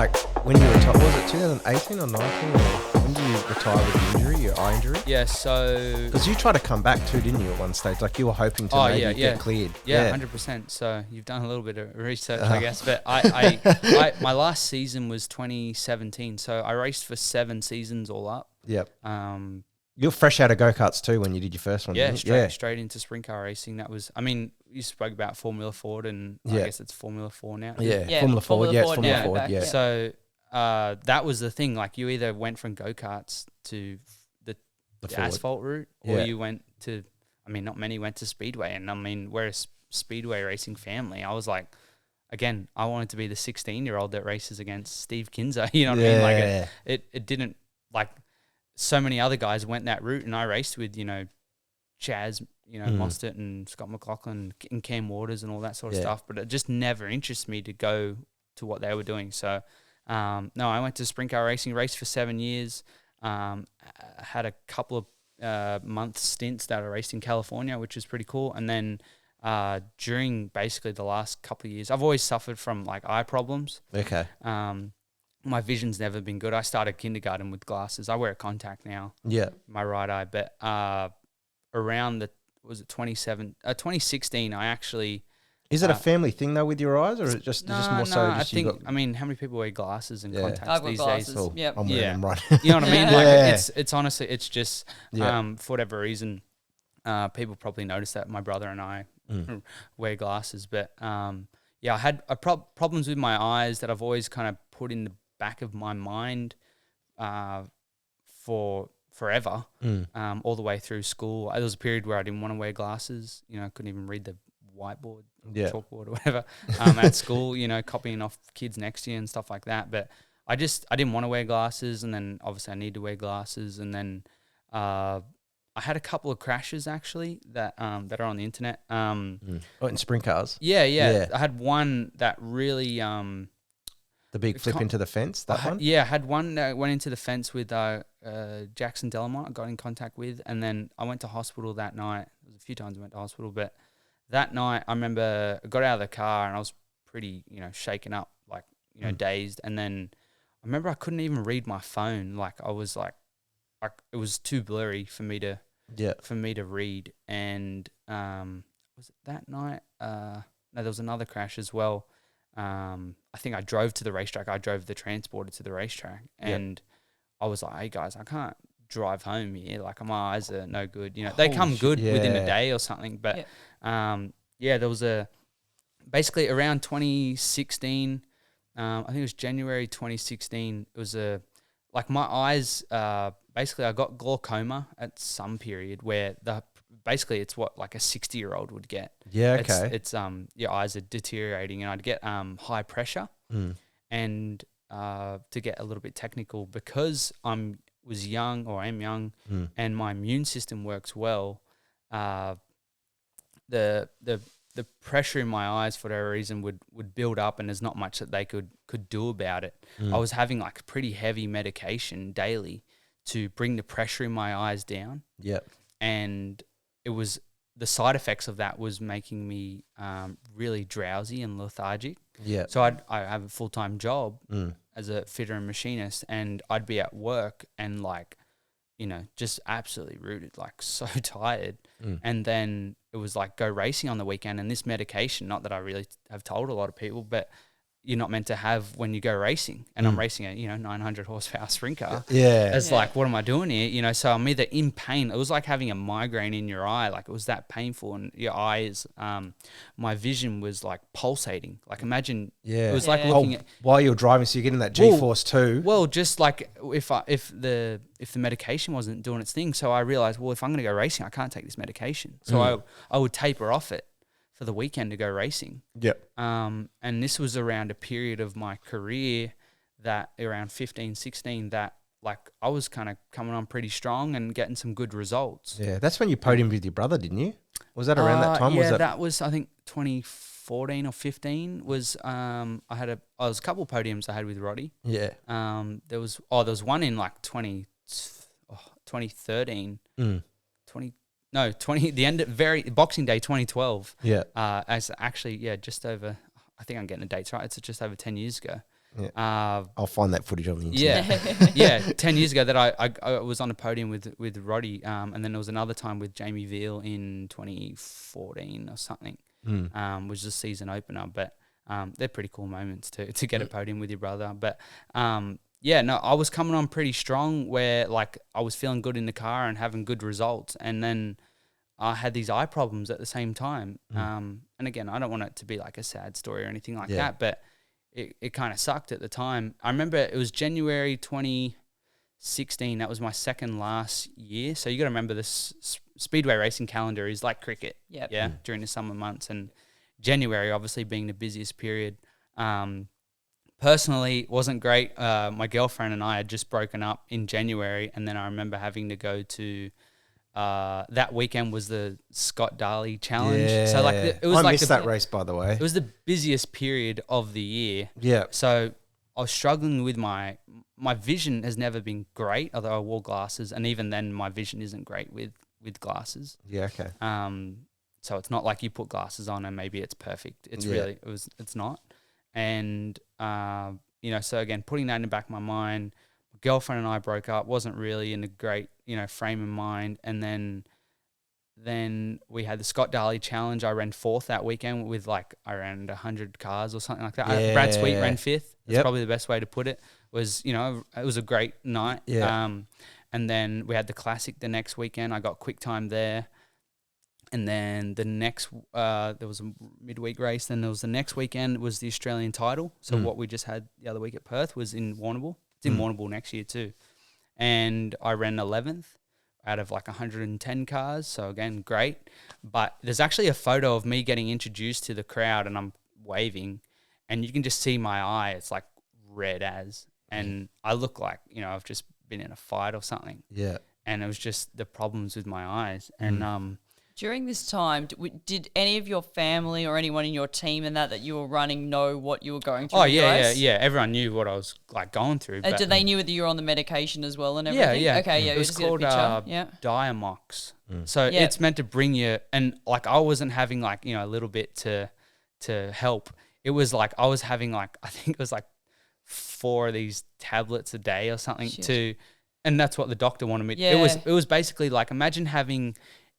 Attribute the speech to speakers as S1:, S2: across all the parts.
S1: like when you retired, was it 2018 or 19? Or when did you retire with injury, your eye injury?
S2: Yeah, so...
S1: Because you tried to come back too, didn't you, at one stage? Like you were hoping to get cleared.
S2: Yeah, 100%. So you've done a little bit of research, I guess. But I my last season was 2017. So I raced for 7 seasons all up.
S1: Yep. You're fresh out of go-karts too when you did your first one,
S2: yeah,
S1: didn't you?
S2: straight into sprint car racing. That was, I mean, you spoke about Formula Ford, and I guess it's Formula 4 now.
S1: Yeah, Formula Ford. Yeah, it's Formula Ford. Yeah.
S2: So that was the thing. Like you either went from go-karts to the asphalt route, or you went to, I mean, not many went to Speedway. And I mean, we're a Speedway racing family. I was like, again, I wanted to be the 16-year-old that races against Steve Kinzer. You know what I mean? Like it didn't, like, so many other guys went that route, and I raced with, you know, Chaz, you know, Mostert and Scott McLaughlin and Cam Waters and all that sort of stuff. But it just never interested me to go to what they were doing. So, no, I went to sprint car racing, raced for 7 years. Had a couple of month stints that I raced in California, which was pretty cool. And then during basically the last couple of years, I've always suffered from like eye problems.
S1: Okay.
S2: My vision's never been good. I started kindergarten with glasses. I wear a contact now. Yeah. My right eye. But around 2016, I actually...
S1: Is it a family thing though with your eyes, or is it just more so?
S2: I think, I mean, how many people wear glasses and contacts these days?
S1: Oh, yep. I'm wearing them right.
S2: You know what I mean? Like it's honestly, it's just for whatever reason, people probably notice that my brother and I wear glasses. But I had problems with my eyes that I've always kind of put in the back of my mind for forever, all the way through school. There was a period where I didn't want to wear glasses. You know, I couldn't even read the whiteboard, chalkboard or whatever at school, you know, copying off kids next to you and stuff like that. But I didn't want to wear glasses, and then obviously I need to wear glasses. And then I had a couple of crashes actually that are on the internet.
S1: In sprint cars?
S2: Yeah. I had one that really...
S1: the big flip into the fence, that one?
S2: Yeah, I had one that went into the fence with Jackson Delamont, I got in contact with, and then I went to hospital that night. There was a few times I went to hospital, but that night I remember I got out of the car and I was pretty, you know, shaken up, like, you know, dazed. And then I remember I couldn't even read my phone. Like I was like it was too blurry for me to read. And was it that night? No, there was another crash as well. I think I drove to the racetrack. I drove the transporter to the racetrack, and I was like, "Hey guys, I can't drive home here. Like my eyes are no good. You know, they come good within a day or something." But there was basically around 2016. I think it was January 2016. It was my eyes. Basically, I got glaucoma at some period where basically it's what like a 60-year-old would get. Yeah, okay. It's your eyes are deteriorating, and I'd get high pressure. And to get a little bit technical, because I'm young, and my immune system works well, the pressure in my eyes for whatever reason would build up, and there's not much that they could do about it. I was having like pretty heavy medication daily to bring the pressure in my eyes down. Yep. And it was the side effects of that was making me really drowsy and lethargic. Yeah. So I have a full-time job as a fitter and machinist, and I'd be at work and like, you know, just absolutely rooted, like so tired. And then it was like go racing on the weekend, and this medication, not that I really have told a lot of people, but you're not meant to have when you go racing. And I'm racing a, 900 horsepower sprint car. Yeah. It's like, what am I doing here? You know, so I'm either in pain. It was like having a migraine in your eye. Like it was that painful, and your eyes, my vision was like pulsating. Like imagine, it was like looking at...
S1: While you're driving, so you're getting that G-force too.
S2: Well, just like if the medication wasn't doing its thing. So I realized, well, if I'm going to go racing, I can't take this medication. So I would taper off it for the weekend to go racing. Yep. And this was around a period of my career that around 15, 16, that like I was kind of coming on pretty strong and getting some good results.
S1: Yeah. That's when you podiumed with your brother, didn't you? Was that around that time?
S2: Yeah, that was, I think 2014 or 15 was, there was a couple of podiums I had with Roddy. Yeah. There was one in like 2013, Boxing Day 2012. Yeah. As actually, just over, I think I'm getting the dates right. It's just over 10 years ago.
S1: I'll find that footage on the internet.
S2: Yeah, 10 years ago that I was on a podium with Roddy, and then there was another time with Jamie Veal in 2014 or something, was the season opener. But they're pretty cool moments to get a podium with your brother. But I was coming on pretty strong where like I was feeling good in the car and having good results, and then I had these eye problems at the same time. And again, I don't want it to be like a sad story or anything like that, but it kind of sucked at the time. I remember it was January 2016. That was my second last year. So you got to remember this speedway racing calendar is like cricket. During the summer months, and January obviously being the busiest period. Personally, wasn't great. My girlfriend and I had just broken up in January, and then I remember having to go to that weekend was the Scott Darley Challenge.
S1: Yeah.
S2: So like it was
S1: I
S2: like
S1: missed that race, by the way.
S2: It was the busiest period of the year.
S1: Yeah.
S2: So I was struggling with my vision has never been great, although I wore glasses, and even then my vision isn't great with glasses.
S1: Yeah. Okay.
S2: So it's not like you put glasses on and maybe it's perfect. It's really it's not. And so again, putting that in the back of my mind, my girlfriend and I broke up, wasn't really in a great, frame of mind. And then we had the Scott Darley Challenge. I ran 4th that weekend with I ran 100 cars or something like that.
S1: Yeah.
S2: Brad Sweet ran 5th. That's
S1: Yep.
S2: probably the best way to put it. It was a great night.
S1: Yeah.
S2: And then we had the Classic the next weekend. I got quick time there. And then the next, there was a midweek race. Then there was the next weekend was the Australian title. So what we just had the other week at Perth was in Warrnambool. It's in Warrnambool next year too. And I ran 11th out of 110 cars. So again, great. But there's actually a photo of me getting introduced to the crowd and I'm waving. And you can just see my eye. It's like red as. And I look like, I've just been in a fight or something.
S1: Yeah.
S2: And it was just the problems with my eyes. And
S3: during this time, did any of your family or anyone in your team and that you were running know what you were going through?
S2: Oh, yeah. Everyone knew what I was going through.
S3: Did they knew that you were on the medication as well and everything?
S2: Yeah.
S3: Okay, yeah.
S2: It was called Diamox. So it's meant to bring you, and I wasn't having a little bit to help. It was I was having I think it was 4 of these tablets a day or something and that's what the doctor wanted me to. It was basically imagine having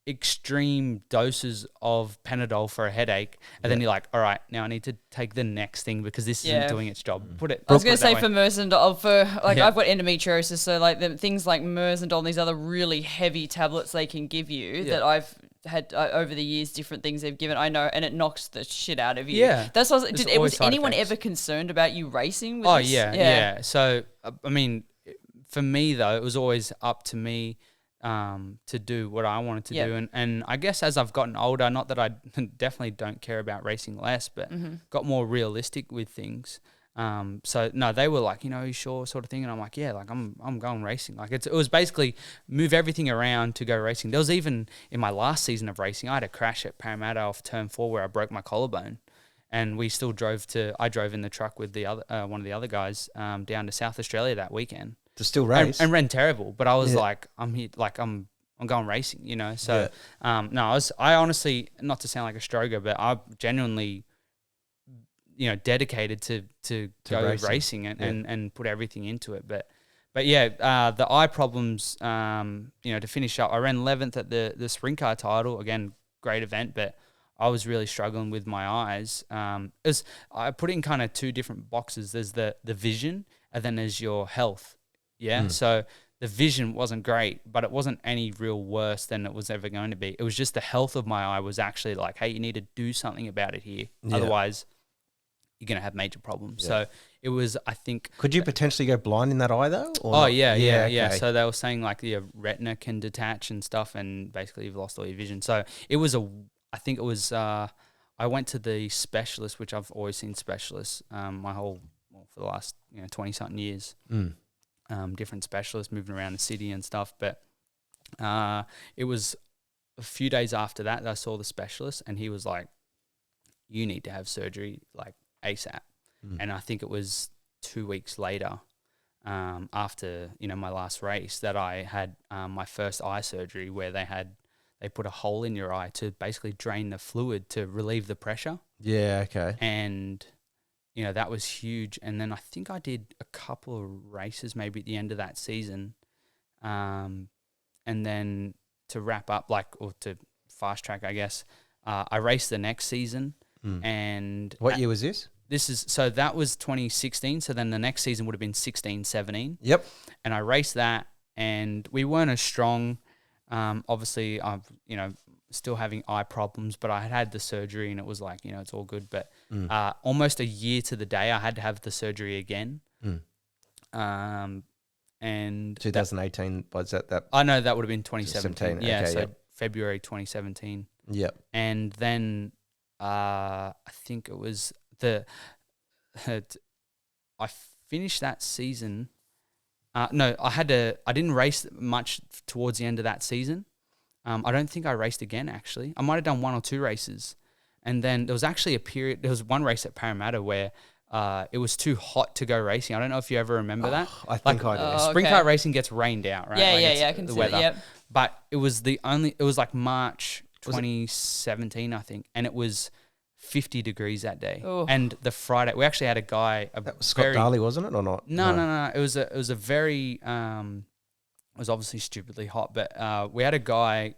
S2: extreme doses of Panadol for a headache, and then you're like, all right, now I need to take the next thing because this isn't doing its job.
S3: I was going to say for Mersendol, I've got endometriosis, so the things like Mersendol and these other really heavy tablets they can give you that I've had over the years, different things they've given. I know, and it knocks the shit out of you.
S2: Yeah,
S3: that's what. Was anyone ever concerned about you racing? With this?
S2: Yeah. So I mean, for me though, it was always up to me. To do what I wanted to do. And I guess as I've gotten older, not that I definitely don't care about racing less, but got more realistic with things. So no, they were like, are you sure, sort of thing. And I'm like, yeah, I'm going racing. It was basically move everything around to go racing. There was even in my last season of racing, I had a crash at Parramatta off turn 4 where I broke my collarbone. And we still I drove in the truck with the other, one of the other guys, down to South Australia that weekend.
S1: To still race
S2: and ran terrible, but I was I'm here, I'm going racing, So I honestly, not to sound like a stroger, but I genuinely, dedicated to go racing and put everything into it. But the eye problems, to finish up, I ran 11th at the Sprintcar title. Again, great event, but I was really struggling with my eyes. I put it in kind of 2 different boxes. There's the vision, and then there's your health. Yeah. So the vision wasn't great, but it wasn't any real worse than it was ever going to be. It was just the health of my eye was actually hey, you need to do something about it here. Yeah. Otherwise, you're going to have major problems. Yeah. So it was, I think.
S1: Could you potentially go blind in that eye though?
S2: Or yeah. Okay. So they were saying your retina can detach and stuff, and basically you've lost all your vision. So it was I went to the specialist, which I've always seen specialists for the last 20 something years. Different specialists moving around the city and stuff. But it was a few days after that I saw the specialist, and he was like, you need to have surgery ASAP. And I think it was 2 weeks later after my last race that I had my first eye surgery, where they put a hole in your eye to basically drain the fluid to relieve the pressure.
S1: Yeah, okay.
S2: And that was huge. And then I think I did a couple of races maybe at the end of that season. And then to wrap up, or to fast track, I guess, I raced the next season. And
S1: What year was this?
S2: That was 2016. So then the next season would have been 16, 17.
S1: Yep.
S2: And I raced that, and we weren't as strong. Obviously, I'm, still having eye problems, but I had the surgery, and it was like, it's all good. But almost a year to the day, I had to have the surgery again. And
S1: 2018 was that?
S2: I know that would have been 2017.
S1: 17,
S2: Yeah,
S1: okay,
S2: so
S1: yep.
S2: February 2017.
S1: Yep.
S2: And then I think it was I finished that season. No, I didn't race much towards the end of that season. I don't think I raced again, actually. I might have done 1 or 2 races. And then there was actually there was one race at Parramatta where it was too hot to go racing. I don't know if you ever remember that.
S1: I think I do.
S2: Sprint car racing gets rained out, right?
S3: Yeah, I can see that, yep.
S2: But it was like March 2017, I think. And it was 50 degrees that day.
S3: Ooh.
S2: And the Friday, we actually had a guy.
S1: That was Scott Darley, wasn't it, or not?
S2: No. It was a very... it was obviously stupidly hot, but we had a guy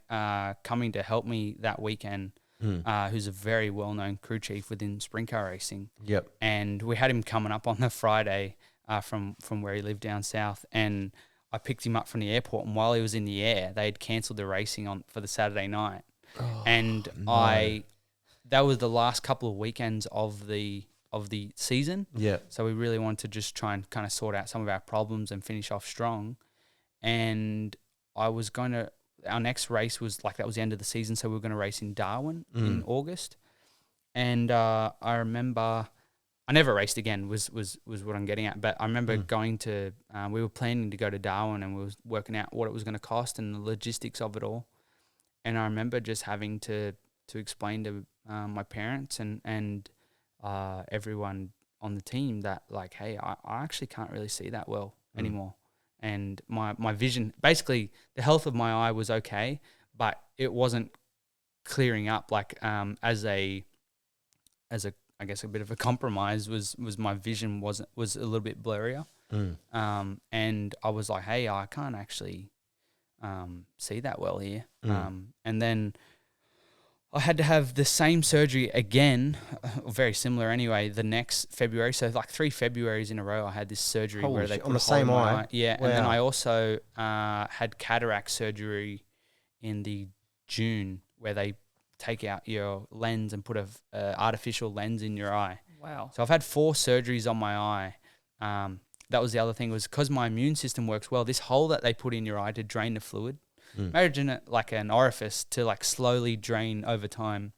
S2: coming to help me that weekend who's a very well-known crew chief within sprint car racing.
S1: Yep.
S2: And we had him coming up on the Friday from where he lived down south, and I picked him up from the airport, and while he was in the air, they had cancelled the racing for the Saturday night. And
S1: no.
S2: that was the last couple of weekends of the season.
S1: Yeah.
S2: So we really wanted to just try and kind of sort out some of our problems and finish off strong. And our next race was that was the end of the season, so we were going to race in Darwin in August. And I remember, I never raced again, was what I'm getting at. But I remember going to, we were planning to go to Darwin, and we were working out what it was going to cost and the logistics of it all. And I remember just having to explain to my parents and everyone on the team that, hey, I actually can't really see that well anymore. And my vision, basically the health of my eye was okay, but it wasn't clearing up. As a I guess a bit of a compromise was my vision was a little bit blurrier. And I was like, hey, I can't actually see that well here. And then I had to have the same surgery again, very similar anyway, the next February. So 3 Februaries in a row I had this surgery where they put
S1: on the
S2: a hole in
S1: same
S2: my
S1: eye.
S2: Yeah,
S1: Wow.
S2: and then I also had cataract surgery in the June where they take out your lens and put a artificial lens in your eye.
S3: Wow.
S2: So I've had 4 surgeries on my eye. That was the other thing, was because my immune system works well, this hole that they put in your eye to drain the fluid, imagine it like an orifice to slowly drain over time,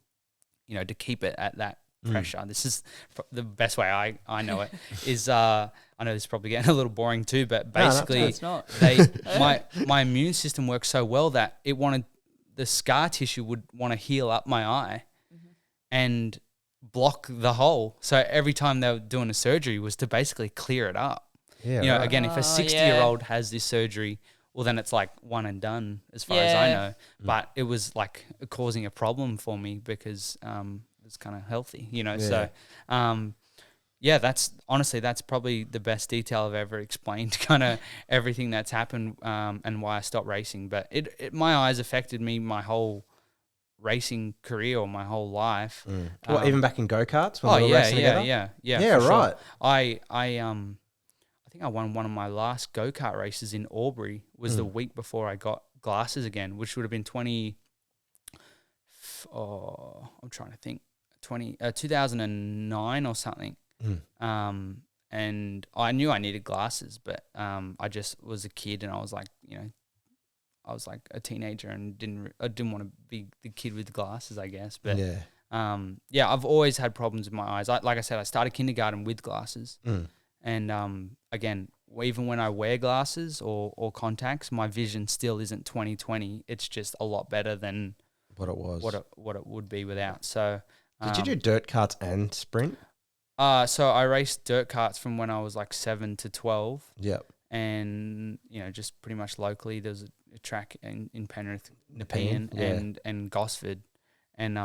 S2: to keep it at that pressure. This is the best way I know it is, I know this is probably getting a little boring too, but basically
S3: No, it's not.
S2: my immune system works so well that the scar tissue would want to heal up my eye and block the hole. So every time they were doing a surgery was to basically clear it up.
S1: Yeah. Right.
S2: Again, if a 60-year-old has this surgery, well, then it's one and done as far as I know. But it was causing a problem for me because it's kind of healthy, So, that's probably the best detail I've ever explained, kind of everything that's happened and why I stopped racing. But my eyes affected me my whole racing career or my whole life.
S1: Even back in go-karts when we were racing together?
S2: Yeah, for
S1: right.
S2: Sure. I think I won one of my last go-kart races in Albury was the week before I got glasses again, which would have been 2009 or something. And I knew I needed glasses, but I just was a kid, and I was I was a teenager and I didn't want to be the kid with the glasses, I guess. But I've always had problems with my eyes. Like I said, I started kindergarten with glasses. And again, even when I wear glasses or contacts, my vision still isn't 20/20. It's just a lot better than
S1: what it was,
S2: what it would be without. So,
S1: did you do dirt karts and sprint?
S2: So I raced dirt karts from when I was 7 to 12.
S1: Yep.
S2: And just pretty much locally, there was a track in Penrith,
S1: Nepean,
S2: and Gosford, and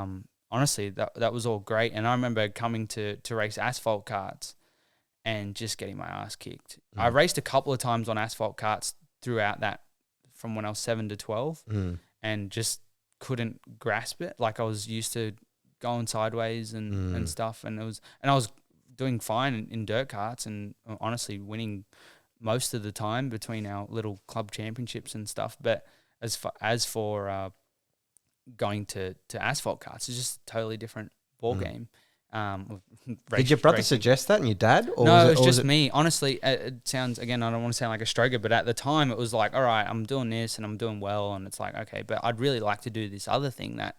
S2: honestly, that was all great. And I remember coming to race asphalt karts and just getting my ass kicked. I raced a couple of times on asphalt karts throughout that, from when I was 7 to 12, and just couldn't grasp it. Like, I was used to going sideways and stuff, and I was doing fine in dirt karts, and honestly winning most of the time between our little club championships and stuff. But as for going to asphalt karts, it's just a totally different ball game.
S1: Did your brother suggest that, and your dad? Or
S2: no, it was
S1: or
S2: just me. Honestly, it sounds, again, I don't want to sound like a stroker, but at the time it was like, all right, I'm doing this and I'm doing well, and it's like, okay, but I'd really like to do this other thing that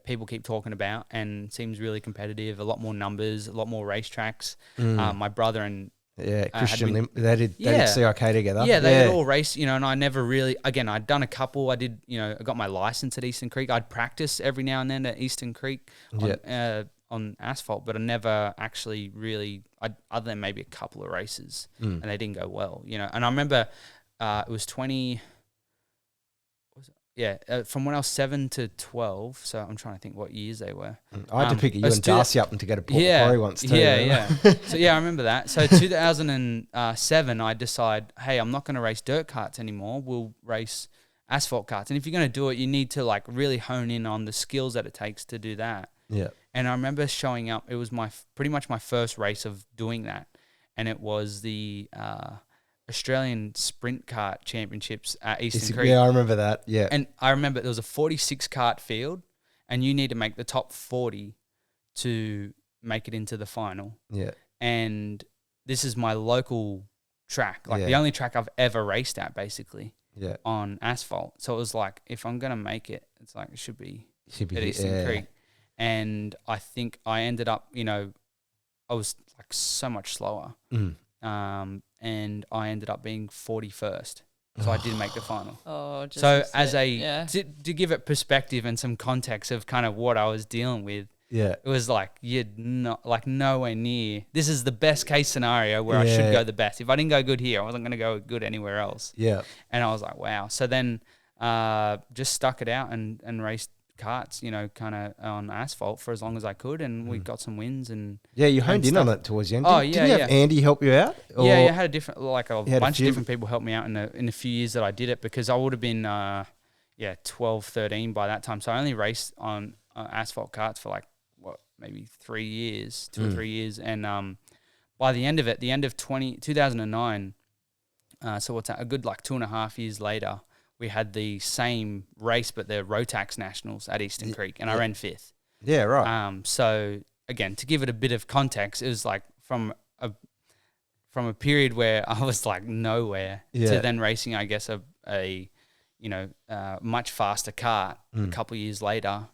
S2: people keep talking about and seems really competitive, a lot more numbers, a lot more racetracks. My brother and
S1: Christian they did CIK together.
S2: Yeah, they had all race, and I never really, again, I'd done a couple. I did, I got my license at Eastern Creek. I'd practice every now and then at Eastern Creek on asphalt, but I never actually really, other than maybe a couple of races, and they didn't go well, And I remember it was 20, from when I was 7 to 12, so I'm trying to think what years they were.
S1: I had to pick you and Darcy up to go to Port Macquarie once too.
S2: So I remember that. So 2007, I decide, hey, I'm not going to race dirt karts anymore. We'll race asphalt karts. And if you're going to do it, you need to like really hone in on the skills that it takes to do that.
S1: Yeah.
S2: And I remember showing up. It was pretty much my first race of doing that, and it was the Australian Sprint Kart Championships at Eastern Creek.
S1: Yeah, I remember that. Yeah.
S2: And I remember there was a 46 kart field, and you need to make the top 40 to make it into the final.
S1: Yeah.
S2: And this is my local track, like the only track I've ever raced at, basically. Yeah. On asphalt. So it was like, if I'm gonna make it, it's like it should be at Eastern Creek. And I think I ended up, I was like so much slower. And I ended up being 41st. So I did make the final.
S3: Oh, just
S2: so to give it perspective and some context of kind of what I was dealing with, it was like, you're not, like, nowhere near. This is the best case scenario where I should go the best. If I didn't go good here, I wasn't going to go good anywhere else. Yeah. And I was like, wow. So then just stuck it out and raced karts, kind of on asphalt for as long as I could, and we got some wins. And
S1: you honed in on it towards the end. Didn't you have Andy help you out?
S2: Or? Yeah, I had a bunch of different people help me out in the few years that I did it, because I would have been 12, 13 by that time. So I only raced on asphalt karts for maybe 3 years, 2 or 3 years, and by the end of it, the end of 2009, so what's that, a good 2.5 years later, we had the same race, but the Rotax Nationals at Eastern Creek, and I ran 5th.
S1: Yeah, right.
S2: So again, to give it a bit of context, it was like from a period where I was like nowhere to then racing, I guess, a much faster kart a couple of years later,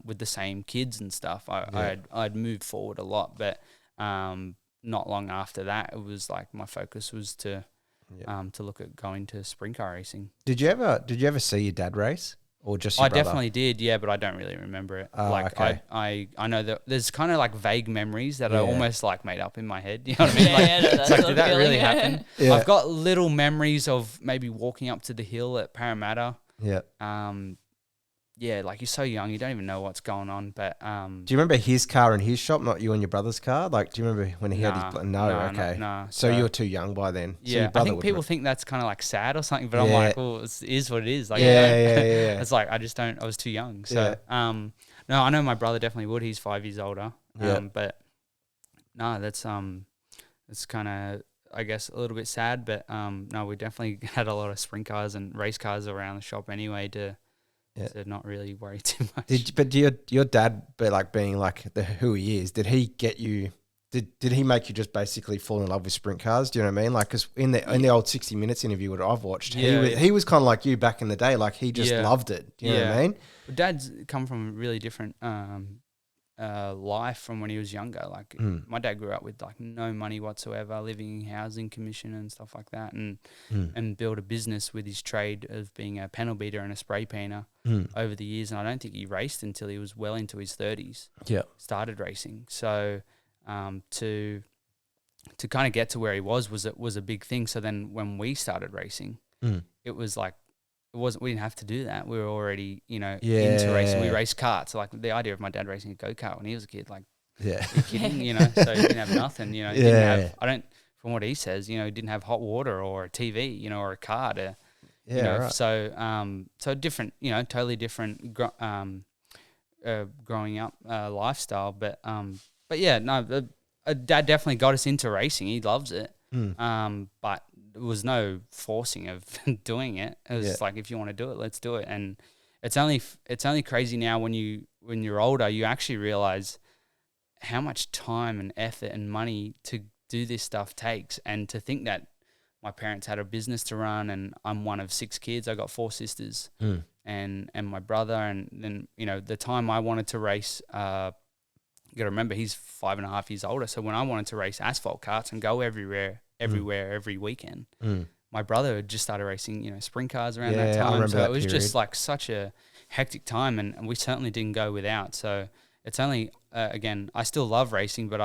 S2: with the same kids and stuff. I'd moved forward a lot, but not long after that, it was like my focus was to look at going to sprint car racing.
S1: Did you ever see your dad race, or just your brother?
S2: Definitely did, but I don't really remember it.
S1: Okay.
S2: I know that there's kind of vague memories that are almost made up in my head. You know what I mean? It's like, did that really happen? Yeah. I've got little memories of maybe walking up to the hill at Parramatta. Yeah. You're so young, you don't even know what's going on. But
S1: do you remember his car in his shop, not you and your brother's car? Do you remember when he had his? No, okay.
S2: No.
S1: So you were too young by then.
S2: Yeah, I think people think that's kind of sad or something, but I'm like, well, it is what it is.
S1: Yeah.
S2: It's like I just don't. I was too young. So no, I know my brother definitely would. He's 5 years older. But no, that's it's kind of, I guess, a little bit sad. But no, we definitely had a lot of sprint cars and race cars around the shop anyway to not really worry too much.
S1: But your dad, being who he is, did he get you? Did he make you just basically fall in love with sprint cars? Do you know what I mean? Because in the old 60 Minutes interview that I've watched, he was kind of like you back in the day. He just loved it. Do you know what I mean?
S2: Dad's come from a really different life from when he was younger. My dad grew up with no money whatsoever, living in housing commission and stuff like that, and built a business with his trade of being a panel beater and a spray painter over the years. And I don't think he raced until he was well into his 30s. Yeah, started racing. So to kind of get to where he was a big thing. So then when we started racing, it was we didn't have to do that. We were already, into
S1: Yeah.
S2: racing. We raced karts. Like the idea of my dad racing a go-kart when he was a kid, like,
S1: Yeah.
S2: are you kidding? So he didn't have nothing, he didn't
S1: Yeah.
S2: have, from what he says, he didn't have hot water or a TV, or a car to,
S1: Yeah, right.
S2: so different, totally different, growing up, lifestyle. But yeah, no, Dad definitely got us into racing. He loves it. But there was no forcing of doing it. It was just like, if you want to do it, let's do it. And it's only crazy now when you're older, you actually realize how much time and effort and money to do this stuff takes. And to think that my parents had a business to run, and I'm one of 6 kids. I got 4 sisters and my brother. And then, the time I wanted to race, you got to remember he's 5.5 years older. So when I wanted to race asphalt karts and go everywhere, every weekend, my brother had just started racing, sprint cars around that time.
S1: I remember
S2: so
S1: that
S2: it was
S1: period.
S2: just like such a hectic time, and we certainly didn't go without. So it's only, again, I still love racing, but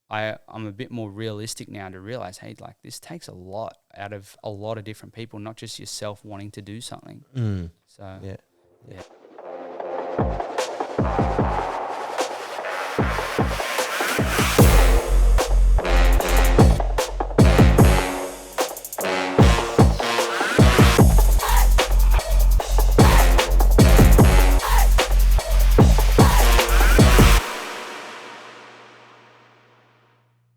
S2: I'm a bit more realistic now to realize, hey, like this takes a lot out of a lot of different people, not just yourself wanting to do something. So
S1: Yeah.
S2: yeah.